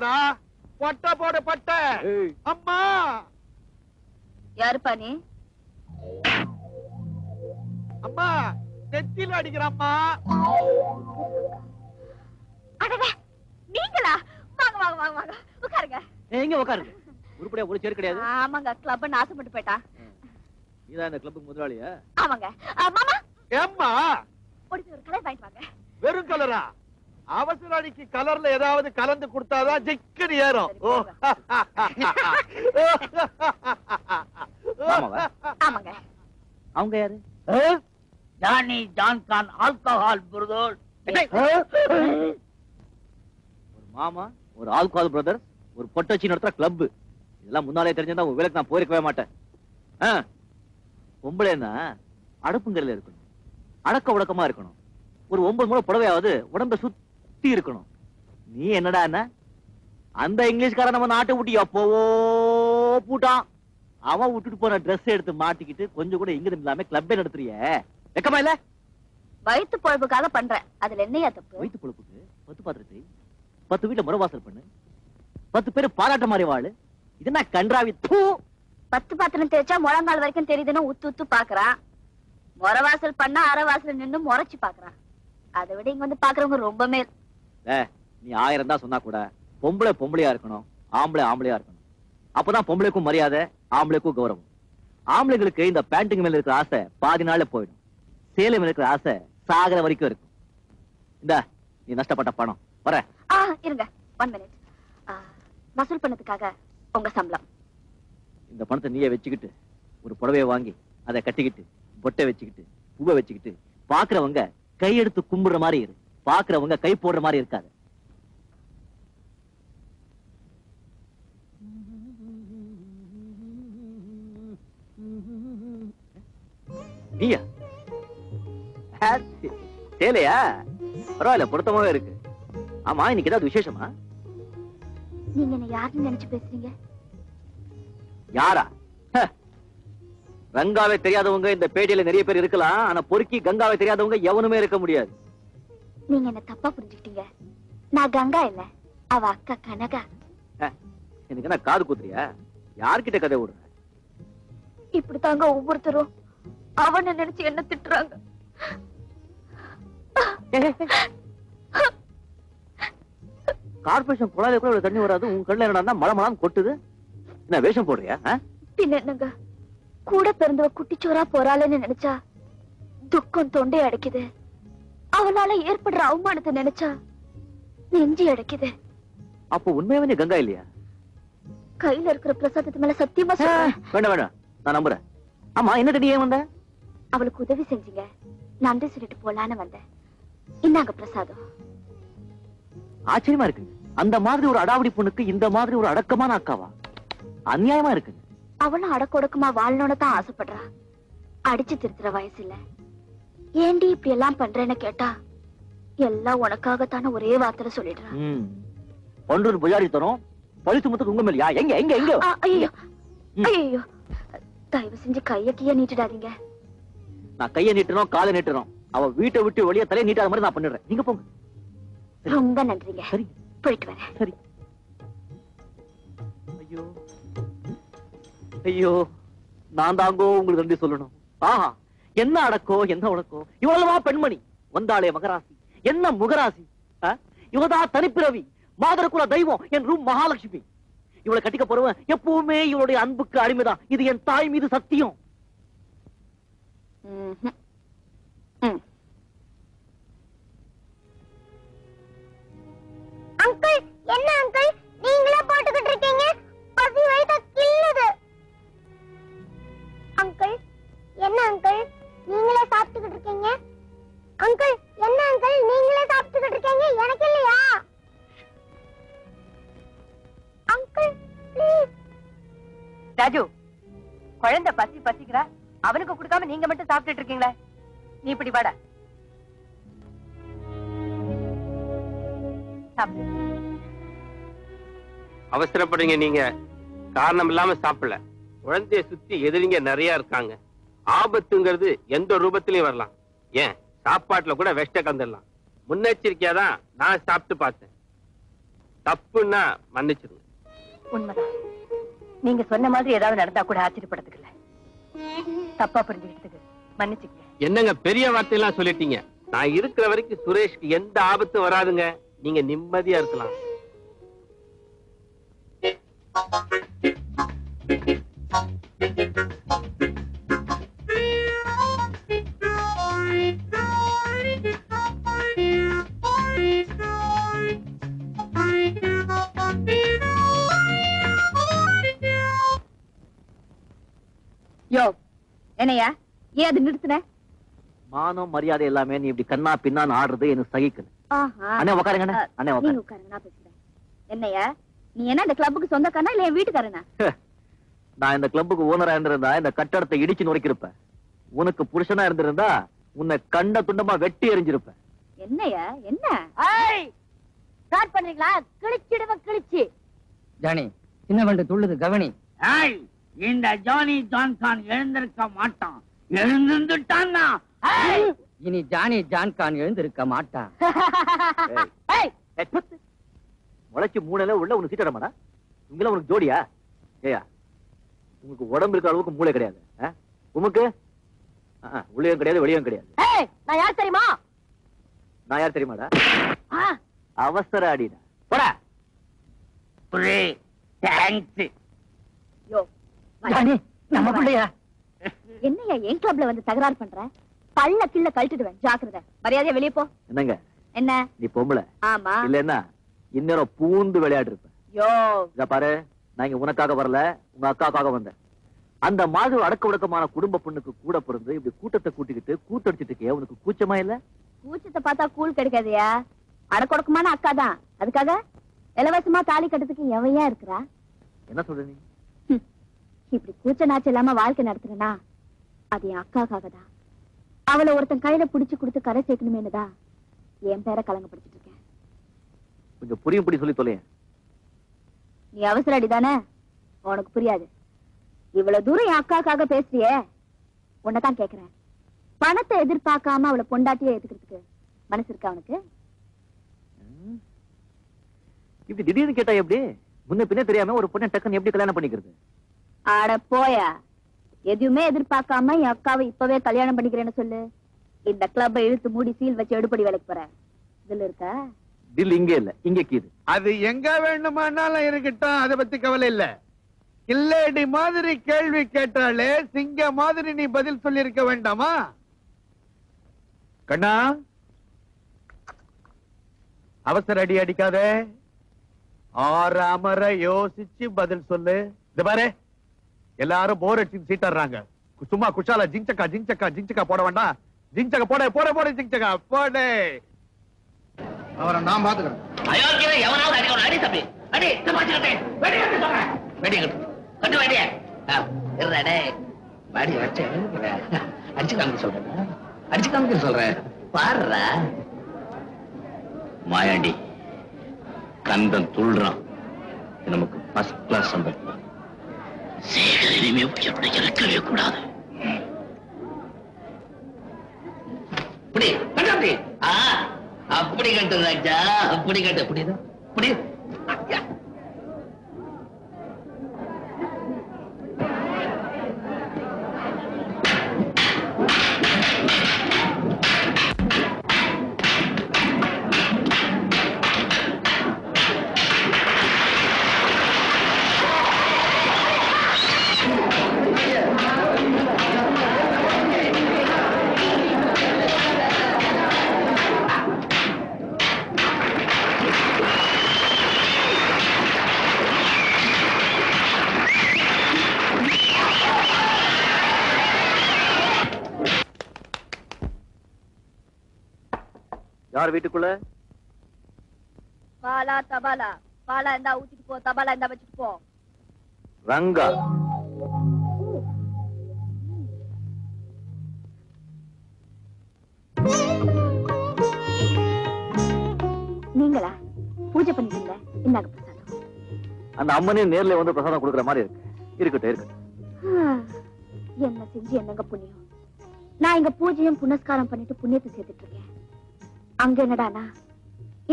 அடிக்கிறாங்கடா. பட்ட போடு பட்ட. அம்மா யாருப்பா நீ? அம்மா நெத்தியில அடிக்கிறாம்மா. நீங்களா? வாங்க வாங்க வாங்க வாங்க உட்காருங்க. எங்க உட்காருங்க. உருப்படியா ஒரு சேர் கிடையாது. ஆமாங்க, கிளப் நாசப்பட்டு போயிட்டான். இதான் இந்த கிளப்புக்கு முதலாளியா? ஆமாங்க. மாமா ஏம்மா ஒரு கலர் வாங்கிட்டு வாங்க. வெறும் கலரா? அவசர அடிக்கு கலர்ல ஏதாவது கலந்து கொடுத்தாதான் ஜிக்கன் ஏறும். ஆமாங்க. அவங்க யாரு? ஜானி ஜான்கான் ஆல்கஹால் பிரதர். ஒரு மாமா, ஒரு ஆல்கஹால் பிரதர், ஒரு பொட்டச்சி நடத்துற கிளப். இதெல்லாம் முன்னாலே தெரிஞ்சிருந்தா உங்க வேலைக்கு நான் போயிருக்கவே மாட்டேன். பொம்பளைன்னா அடப்புங்கரையில இருக்கணும், அடக்க உடக்கமா இருக்கணும், ஒரு 9 முறை புடவையாவது உடம்ப சுத்தி இருக்கணும். நீ என்னடா என்ன அந்த இங்கிலீஷ்காரன் நம்ம நாட்டை விட்டு எப்போவோ பூட்டான். அவன் விட்டுட்டு போன ட்ரெஸ் எடுத்து மாட்டிக்கிட்டு கொஞ்சம் கூட இங்கிருந்து இல்லாம கிளப்பே நடத்துறிய? வெக்கமா இல்ல? வயிற்று பொழப்புக்காக பண்றேன், அதுல என்னையா தப்பு? வயிற்று பொழப்புக்கு 10 பாத்திரத்தை 10 வீட்டுல முறவாசல் பண்ணு, 10 பேரு பாராட்ட மாதிரி வாழு. இது என்ன கன்றாவி? 10 பாத்திரம் தேய்ச்சா முழங்கால் வரைக்கும் தெரியுதுன்னு உத்து உத்து பாக்குறான். முறவாசல் பண்ணா அரைவாசல் நின்னு முறைச்சு பாக்குறான். அதை விட இங்க வந்து பாக்குறவங்க ரொம்ப மேல். நீ 1000 தான் சொன்னா கூட பொம்பளை பொம்பளையா இருக்கணும், ஆம்பளை ஆம்பளையா இருக்கணும். அப்பதான் பொம்பளைக்கும் மரியாதை, ஆம்பளைக்கும் கௌரவம். ஆம்பளைங்களுக்கு இந்த பேண்டிங் மேல இருக்கிற ஆசை பாதி நாள்ல போயிடும், சேலை மேல இருக்கிற ஆசை சாகர வரைக்கும் இருக்கும். இந்த நீ நஷ்டப்பட்ட பணம் வர. இருங்க 1 மினிட். வசூல் பண்ணதுக்காக உங்க சம்பளம். இந்த பணத்தை நீயே வச்சுக்கிட்டு ஒரு புடவையை வாங்கி அதை கட்டிக்கிட்டு பொட்டை வச்சுக்கிட்டு பூவை வச்சுக்கிட்டு பாக்குறவங்க கையெடுத்து கும்பிடுற மாதிரி இரு, பாக்குறவங்க கை போடுற மாதிரி இருக்காது. நீயா? சேலையா? பரவாயில்ல, பொருத்தமாவே இருக்கு. ஆமா, இன்னைக்கு ஏதாவது விசேஷமா? நீங்க என்ன யாருன்னு நினைச்சு பேசுறீங்க? யாரா? கங்காவை தெரியாதவங்க இந்த பேட்டையில நிறைய பேர் இருக்கலாம், ஆனா பொறுக்கி கங்காவை தெரியாதவங்க எவனுமே இருக்க முடியாது. நீங்க என்ன தப்பா புரிஞ்சுக்கிட்டீங்க. நான் கங்கா இல்ல, அவ அக்கா கனகா. எனக்கு என்ன காது குத்துறியா? யார்கிட்ட கதை விடுற? இப்படித்தாங்க ஒவ்வொருத்தரும் அவனை நினைச்சு என்ன திட்டுறாங்க. கார்பரேஷன் குழாயில கூட தண்ணி வராது, உன் கண்ணுல என்னடா மழை மழான்னு கொட்டுது? என்ன வேஷம் போடுறியா? பின்ன என்னங்க, கூட பிறந்தவ குட்டிச்சோரா போறாளன்னு நினைச்சா துக்கம் தொண்டை அடைக்குது. அவளால ஏற்படுற அவமானத்தை நினைச்சா நெஞ்சி அடைக்குது. அப்போ உண்மையாவே நீ கங்கா இல்லையா? கையில இருக்கிற பிரசாதத்து மேல சத்தியமா சொல்றேன். வேண்டாம் வேண்டாம், நான் நம்புறேன். ஆமா, என்ன நீ ஏன் வந்த? அவளுக்கு உதவி செஞ்சீங்க, நன்றி சொல்லிட்டு போலான்னு வந்தேன். இன்னாங்க பிரசாதம். ஆச்சரியமா இருக்கு, அந்த மாதிரி ஒரு அடாவடி பொண்ணுக்கு இந்த மாதிரி ஒரு அடக்கமான அக்காவா? அநியாயமா இருக்கு. அவளும் அடக்கொடக்கமா வாழணும்னு தான் ஆசைப்படுறா. அடிச்சு திருத்துற வயசு இல்ல. ஏண்டி இப்படி எல்லாம் பண்றேன்னு கேட்டா எல்லாம் உனக்காகத்தான ஒரே வார்த்தை சொல்லிடுறான். ஒன்று புஜாரி தரும் பழித்து முத்துக்கு உங்க மேலையா? எங்க எங்க எங்க? ஐயோ ஐயோ, தயவு செஞ்சு கைய கைய நீட்டிடாதீங்க. நான் கைய நீட்டணும் காலை நீட்டணும், அவ வீட்டை விட்டு வெளியே தலையை நீட்டாத மாதிரி நான் பண்ணிடுறேன். நீங்க போங்க. ரொம்ப நன்றிங்க. சரி, போயிட்டு வரேன். சரி. ஐயோ ஐயோ, நான் தாங்கோ உங்களுக்கு நன்றி சொல்லணும். ஆஹா, என்ன அடக்கோ என்ன உடக்கோ. இவ்வளவா பெண்மணி வந்தாளே மகராசி, என்ன முகராசி. இவதா தனிப்பிறவி, மாதரகுல தெய்வம், என் ரூம் மகாலட்சுமி. இவளை கட்டிக்க போறவன் எப்பவுமே இவளுடைய அன்புக்கு அடிமைதான். இது என் தாய் மீது சத்தியம். அங்கிள், என்ன அங்கிள் நீங்களே போட்டுக்கிட்டு இருக்கீங்க? பசி வயித்த கில்லுது. அங்கிள், என்ன அங்கிள் நீங்களே சாப்பிட்டுக்கிட்டு இருக்கீங்க? அங்கிள், என்ன அங்கிள் நீங்களே சாப்பிட்டுக்கிட்டு இருக்கீங்க, எனக்கு இல்லையா? Uncle please. ராஜு, குழந்தை பசிக்கிறா, அவனுக்கு கொடுக்காம நீங்க மட்டும் சாப்பிட்டுட்டு இருக்கீங்களே. நீ இப்படி வாடா. அவசரப்படுறீங்க நீங்க, காரணம் இல்லாம சாப்பிடல. குழந்தைய சுத்தி எதிரிங்க நிறைய இருக்காங்க. ஆபத்துங்கிறது எந்த ரூபத்திலயும் வரலாம். ஏன் சாப்பாட்டுல கூட விஷத்தை கலந்துடலாம். முன்னெச்சரிக்கையா தான் நான் சாப்பிட்டு பார்த்தேன். தப்புன்னா மன்னிச்சிருங்க. உண்மைதான். நீங்க சொன்ன மாதிரி ஏதாவது நடந்தா கூட ஆச்சரியப்படுறதுக்கு இல்ல. தப்பா புரிஞ்சுக்கிட்டதுக்கு மன்னிச்சுக்கங்க. என்னங்க பெரிய வார்த்தையெல்லாம் சொல்லிட்டீங்க. நான் இருக்கிற வரைக்கும் சுரேஷ்க்கு எந்த ஆபத்தும் வராதுங்க. நீங்க நிம்மதியா இருக்கலாம். யோ என்னையா ஏன் அது நிறுத்துன? மானம் மரியாதை எல்லாமே நீ இப்படி கண்ணா பின்னான்னு ஆடுறது எனக்கு சகிக்கல. அண்ணே உட்காருங்க அண்ணே. அண்ணே நீங்க உட்காருங்க. உட்காருங்க, நான் பேசுறேன். என்னையா நீ என்ன இந்த கிளப்புக்கு சொந்தக்காரனா இல்ல என் வீட்டுக்காரனா? நான் இந்த கிளப்புக்கு ஓனரா இருந்திருந்தா இந்த கட்டடத்தை இடிச்சு நொறுக்கிருப்பேன். உனக்கு புருஷனா இருந்திருந்தா உன்னை கண்ட துண்டமா வெட்டி எறிஞ்சிருப்பேன். என்னையா என்ன ஸ்டார்ட் பண்றீங்களா? கிழிச்சிடுவ கிழிச்சு. ஜானி சின்ன வண்டு துள்ளுது கவனி. ஏய், இந்த ஜானி ஜான்கான் எழுந்திருக்க மாட்டான். எழுந்துட்டான்னா இனி ஜானி ஜான்கான் எழுந்திருக்க மாட்டான். முளைச்சு மூணுல உள்ள உனக்கு சீட்டடமாடா. இங்கெல்லாம் உனக்கு ஜோடியா? ஏயா உங்களுக்கு உடம்பு இருக்க அளவுக்கு மூளை கிடையாது. உமக்கு உள்ளேயும் கிடையாது வெளியும் கிடையாது. நான் யார் தெரியுமா? நான் யார் தெரியுமாடா? அவசர அடிடா போடா. தேங்க்ஸ். யோ ஜானி நம்ம பிள்ளையா? என்னையா என் கிளப்ல வந்து தகராறு பண்ற? பல்ல கிள்ள கழட்டிடுவேன், ஜாக்கிரதை. மரியாதையா வெளியே போ. என்னங்க என்ன நீ பொம்பளை ஆமா இல்லன்னா இன்னும் பூந்து விளையாடு இருப்ப. யோ இத பாரு, நான் இங்க உனக்காக வரல, உங்க அக்காக்காக வந்தேன். அந்த மாதிரி அடக்க உடக்கமான குடும்ப பொண்ணுக்கு கூட பிறந்து இப்படி கூட்டத்தை கூட்டிக்கிட்டு கூத்தடிச்சிட்டு இருக்கே, உனக்கு கூச்சமா இல்ல? கூச்சத்தை பார்த்தா கூழ் கிடைக்காதயா. அடக்கொடக்கமான அக்கா தான், அதுக்காக இலவசமா தாலி கட்டத்துக்கு எவையா இருக்கிறா? என்ன சொல்ற நீ? இப்படி கூச்ச நாச்சு இல்லாம வாழ்க்கை நடத்துறனா அது என் அக்காக்காக தான். அவளை ஒருத்தன் கையில புடிச்சு கொடுத்து கரை சேர்க்கணுமேனுதான் என் பேரை கலங்க படிச்சுட்டு இருக்கேன். கொஞ்சம் புரியும் புடி சொல்லி தொலைய. நீ அவசர அடிதானே, உனக்கு புரியாது. இவ்வளவு தூரம் என் அக்காக்காக பேசுறியே, உன்னதான் கேக்குறேன். பணத்தை எதிர்பார்க்காம அவளை பொண்டாட்டியே ஏத்துக்கிறதுக்கு மனசு இருக்கா உனக்கு? இப்படி திடீர்னு கேட்டா எப்படி? முன்ன பின்ன தெரியாம ஒரு பொண்ணை டக்குன்னு எப்படி கல்யாணம் பண்ணிக்கிறது? ஆட போயா, எதுவுமே எதிர்பார்க்காம என் அக்காவை இப்பவே கல்யாணம் பண்ணிக்கிறேன்னு சொல்லு. இந்த கிளப்பை இழுத்து மூடி சீல் வச்சு எடுப்படி வேலைக்கு போற. இதுல இருக்கா? தில் இங்க இல்ல, இங்க கீது. அது எங்க வேணுமானாலும் இருக்கட்டும், அதை பத்தி கவலை இல்ல. கில்லேடி மாதிரி கேள்வி கேட்டாலே சிங்க மாதிரி நீ பதில் சொல்லி இருக்க வேண்டாமா? கண்ணா, அவசர அடி அடிக்காத, ஆறாமற யோசிச்சு பதில் சொல்லு. இது பாரு, எல்லாரும் போர் அடிச்சு சீட்டாடுறாங்க. சும்மா குஷாலா ஜிங்சக்கா ஜிங்சக்கா ஜிங்சக்கா போட வேண்டாம். ஜிங்சக்கா போட போட போட ஜிங்சக்கா போட. அவரை நான் பாத்துக்கிறேன். அயோக்கியவே எவனாவது அடிக்கணும். அடி தம்பி, அடி. தப்பாச்சுக்கிட்டே வெடி கட்டு சொல்றேன். வெடி கட்டு கட்டு வெடிய இருடே. வாடி வச்சு அடிச்சு காமிக்க சொல்றேன். அடிச்சு காமிக்க சொல்றேன். பாருடா மாயாண்டி, கந்தன் துள்றான். நமக்கு ஃபர்ஸ்ட் கிளாஸ் சம்பளம். சேகர் இனிமே உயிரோட இறக்கவே கூடாது. அப்படி கட்டு அப்படி. அப்படி கட்டு ராஜா, அப்படி கட்டு. அப்படிதான் அப்படி. யார் வீட்டுக்குள்ள? பாலா தபாலா. பாலா இருந்தா ஊத்திட்டு போ, தபாலா இருந்தா வச்சுட்டு போ. ரங்கா. நீங்களா பூஜை பண்ணிட்டீங்க? இந்தாங்க பிரசாதம். அந்த அம்மனே நேர்ல வந்து பிரசாதம் கொடுக்குற மாதிரி இருக்கு. இருக்கட்டும் இருக்கட்டும். என்ன செஞ்சு என்னங்க புண்ணியம். நான் இங்க பூஜையும் புனஸ்காரம் பண்ணிட்டு புண்ணியத்தை சேர்த்துட்டு இருக்கேன். அங்க என்னடானா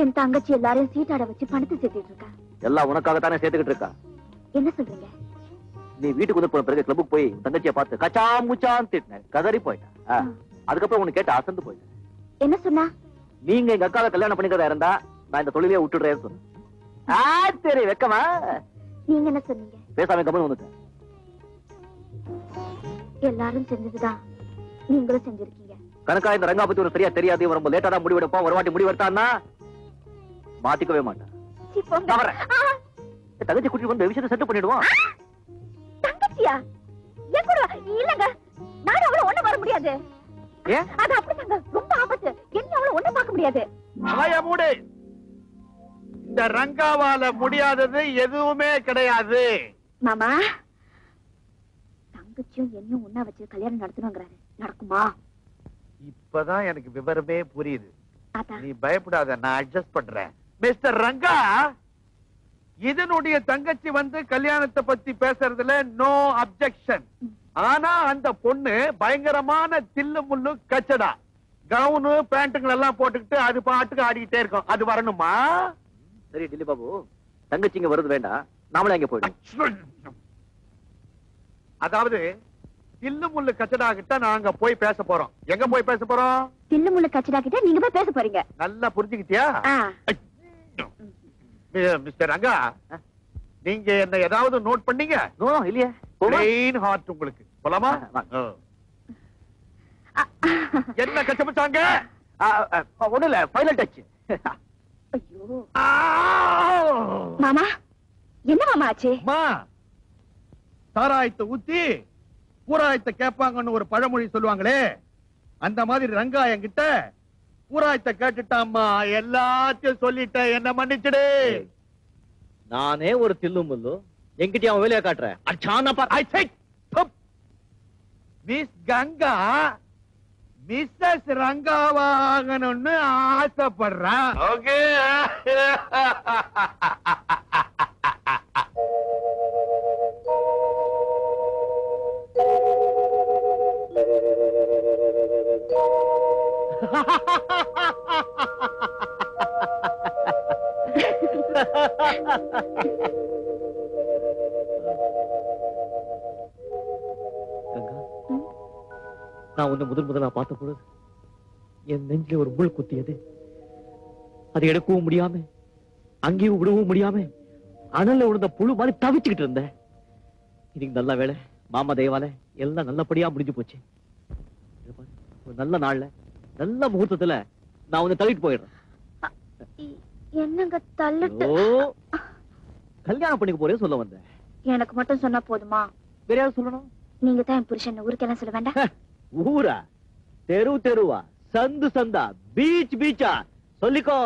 என் தங்கச்சி எல்லாரையும் சீட்டாட வச்சு பணத்தை சேர்த்துட்டு இருக்கா. எல்லாம் உனக்காகத்தானே சேர்த்துக்கிட்டு இருக்கா. என்ன சொல்றீங்க? நீ வீட்டுக்கு வந்து போன பிறகு கிளப்புக்கு போய் தங்கச்சியை பார்த்து கச்சா முச்சான்னு திட்டின, கதறி போயிட்டா. அதுக்கப்புறம் உனக்கு கேட்டு அசந்து போயிட்டேன். என்ன சொன்னா? நீங்க எங்க அக்காவை கல்யாணம் பண்ணிக்கிறதா இருந்தா நான் இந்த தொழிலே விட்டுடுறேன்னு சொன்னேன். சரி வெக்கமா? நீங்க என்ன சொன்னீங்க? பேசாம கம்மன் வந்துட்டேன். எல்லாரும் செஞ்சதுதான் நீங்களும் செஞ்சிருக்கீங்க. கணக்கா இந்த ரங்கா பத்தி ஒரு சரியா தெரியாது, ரொம்ப லேட்டா தான் முடிவெடுப்பான். ஒரு வாட்டி முடிவெடுத்தான்னா மாத்திக்கவே மாட்டான். தங்கச்சி குட்டி வந்து விஷயத்தை செட்டு பண்ணிடுவான். தங்கச்சியா? ஏன் கூட இல்லங்க, நானும் அவளை ஒண்ணு வர முடியாது. ஏன்? அது அப்படிதாங்க, ரொம்ப ஆபத்து. என்ன அவளை ஒண்ணு பார்க்க முடியாது. மூடு. இந்த ரங்காவால முடியாதது எதுவுமே கிடையாது. மாமா, தங்கச்சியும் என்னையும் ஒண்ணா வச்சு கல்யாணம் நடத்தணுங்கிறாரு. நடக்குமா? இப்பதான் எனக்கு விவரமே புரியுது. அதான். நீ பயப்படாத, நான் அட்ஜஸ்ட் பண்றேன். மிஸ்டர் ரங்கா, இதனுடைய தங்கச்சி வந்து கல்யாணத்தை பத்தி பேசுறதுல நோ அப்செக்ஷன். ஆனா அந்த பொண்ணு பயங்கரமான தில்லு முள்ளு கச்சடா, கவுனு பேண்ட்டுகள் எல்லாம் போட்டுக்கிட்டு அது பாட்டுக்கு ஆடிக்கிட்டே இருக்கும். அது வரணுமா? சரி டில்லி பாபு, தங்கச்சி இங்க வருது வேண்டாம், நாமளே அங்க போயிடும். அதாவது தில்லு முள்ளு கச்சடா கிட்ட நாங்க போய் பேச போறோம். எங்க போய் பேச போறோம்? தில்லு முள்ளு கச்சடா கிட்ட நீங்க போய் பேச போறீங்க. நல்லா புரிஞ்சுக்கிட்டியா? மிஸ்டர் ரங்கா, நீங்க என்ன ஏதாவது நோட் பண்ணீங்க? இல்லையா? பிளெயின் ஹார்ட் உங்களுக்கு. போலாமா? என்ன கச்சபிச்சாங்க? ஒண்ணு இல்ல, ஃபைனல் டச். ஐயோ மாமா, என்ன மாமா ஆச்சு? சாராயத்தை ஊத்தி பூராயத்தை கேட்பாங்கன்னு ஒரு பழமொழி சொல்லுவாங்களே, அந்த மாதிரி ரங்கா என்கிட்ட பூராயத்தை கேட்டுட்டாமா. எல்லாத்தையும் சொல்லிட்டேன், என்ன மன்னிச்சிடு. நானே ஒரு தில்லு முள்ளு, என்கிட்ட அவன் வேலையா காட்டுறேன். மிஸ் கங்கா மிஸ்ஸஸ் ரங்காவாகணும்னு ஆசைப்படுறான். ஓகே. நான் உன்னை முதலா பார்த்த பொழுது என் நெஞ்சில ஒரு முள் குத்தியது. அதை எடுக்கவும் முடியாம, அங்கேயும் விடவும் முடியாம, அனல்ல விழுந்த புழு மாதிரி தவிச்சுக்கிட்டு இருந்தேன். இன்னைக்கு நல்ல வேலை, மாமா தயவால எல்லாம் நல்லபடியா முடிஞ்சு போச்சு. ஒரு நல்ல நாள்ல, நல்ல முகூர்த்தத்துல நான் உன்னை தள்ளிட்டு போயிடுறேன். என்னங்க தள்ளிட்டு? கல்யாணம் பண்ணிக்க போறேன் சொல்ல வந்தேன். எனக்கு மட்டும் சொன்னா போதுமா? வேற யாரும் சொல்லணும்? நீங்க தான் என் புருஷன். ஊருக்கெல்லாம் சொல்ல வேண்டாம். ஊரா? தெரு தெருவா? சந்து சந்தா? பீச் பீச்சா? சொல்லிக்கோ.